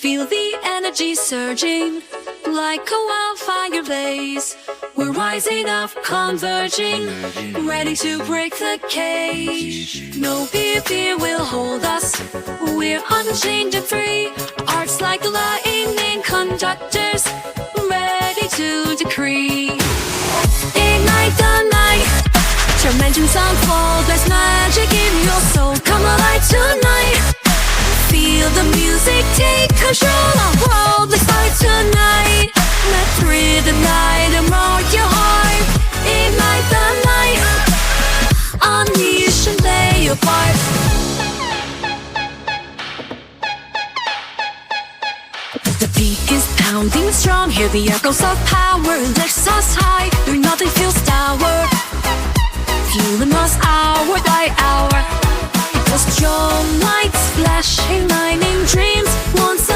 Feel the energy surging like a wildfire blaze. We're rising up, converging, ready to break the cage. No fear will hold us. We're unchained and free. Arts like lightning conductors, ready to decree. Ignite the night, dimensions unfold. There's magic in your soul. Come alive tonight. Feel the music take control. Our world, let's fight tonight. Let's breathe the night and rock your heart. Ignite the night, unleash and play your part. The beat is pounding strong. Hear the echoes of power. Lifts us high, through nothing feels dour. Fueling us hour by hour. Those your lights flashing, lightning dreams. Once